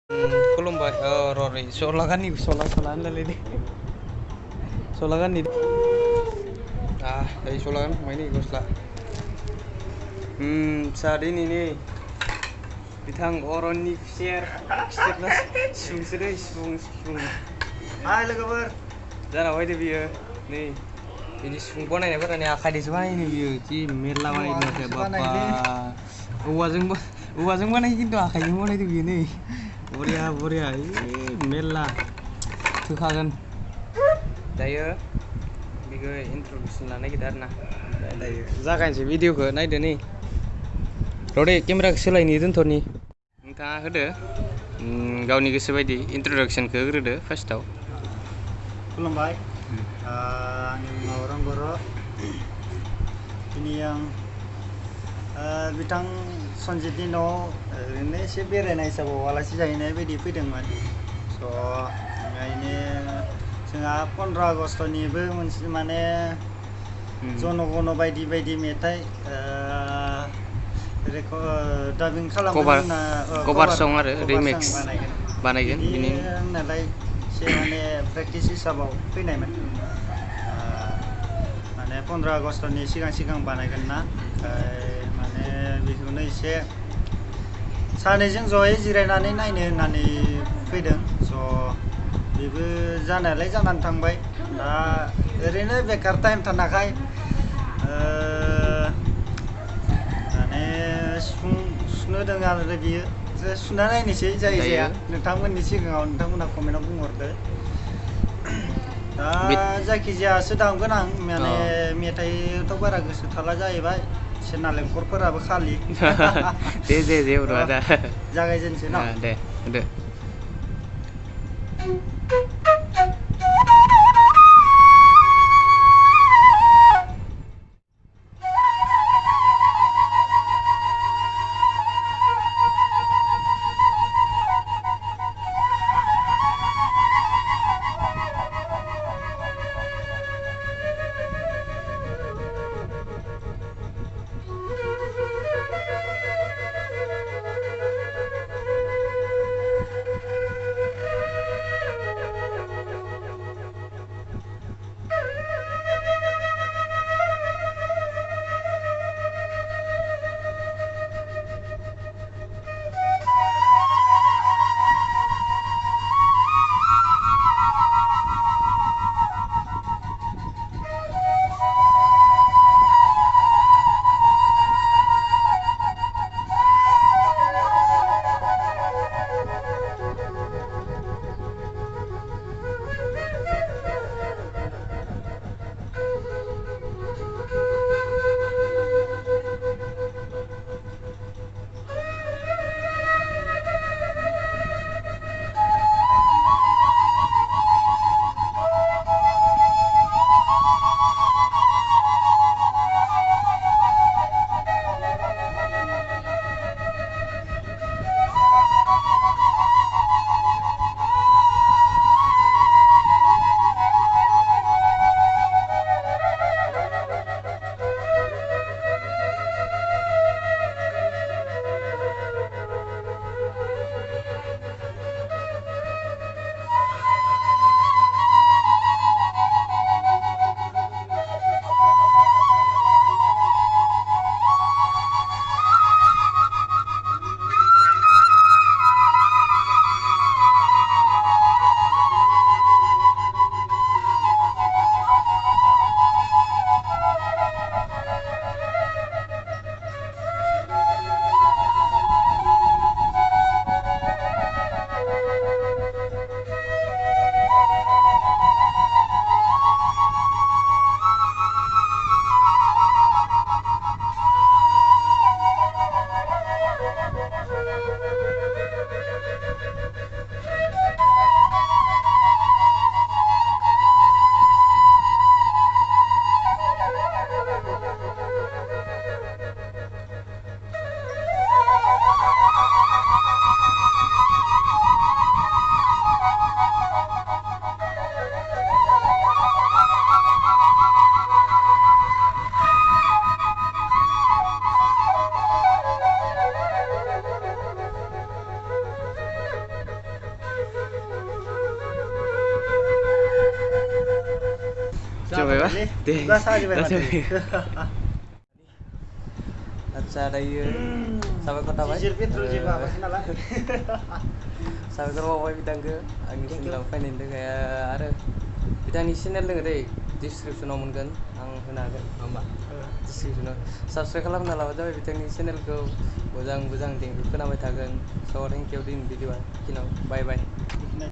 खुलुमबाय र'रै सलागाननि सलान लालै दे सलागाननि दायो सलागान फंबाय नै गस्ला दिनैनि बिथां अरननि खुसेर सिफुंसो सिफुं हाय लोगोफोर जाना फैदो बियो नै बिदि सिफुं बानायनायफोरानो आखाइजोंसो बानायनो बियो जि मेरला बानायदों आखाइ बाबा औवाजों बानायो खिन्थु आखाइजों बानायदों बियो नै बरिया मेरला होखागोन दायो बेखौ इन्ट्रडक्सन लानो नागिरदों आरो ना दायो जागायनोसै भिडिअखौ नायदो नै र'दे केमेराखौ सोलायनि दोनथ'नि नोंथाङा होदो गावनि गोसो बायदि इन्ट्रडक्सनखौ होग्रोदो फार्स्टआव खुलुमबाय आंनि मुङा अरन बर' दिनै आं बिथां सनजितनि न'आव ओरैनो एसे बेरायनाय हिसाबाव आलासि जाहैनाय बायदि फैदोंमोन स' ओंखायनो जोंहा 15 आगस्टनिबो मोनसे माने जनगण बायदि मेथाइ डाबिं खालामगोन कभार सं आरो रिमिक्स बानायगोन बिनि होननानै एसे माने प्रेक्टिस हिसाबाव फैनायमोन माने 15 आगस्टनि सिगां बानायगोन ना माने बेखौनो एसे सानैजों जयै जिरायनानै नायनो होननानै फैदों स' बेबो जानायालाय जानानै थांबाय दा ओरैनो बेकार टाइम थानायखाय माने सिफुं सुनो दङ आरो बियो सुना नायनोसै जाया नोंथांमोननि सिगाङाव नोंथांमोना कमेन्टआव बुंहरदो दा जायखिजायासो दामगोन आं माने मेथाइथ' बारा गोसो थाला जाहैबाय एसे नालेंखरफोराबो खालि दे दा जागायजेनसै ना दे होदो जाबायबा दे खुगा साजोबबाय माथो आदसा दायो साबायखर थाबाय डिजेल पेट्रल जेबो हाबाखै नालाय साबायखर बावबाय बिथांखो आंनि चेनेलाव फैनायनि थाखाय आरो बिथांनि चेनेल दङ दै डिसक्रिपसनाव मोनगोन आं होनो हागोन नङा होमबा डिसक्रिपसनाव साबसक्राइब खालामना लाबानो जाबाय बिथांनि चेनेलखौ मोजां देंखो खोनाबाय थागोन स' थेंक इउ दिनैनि भिडिअ'आ बाय बाय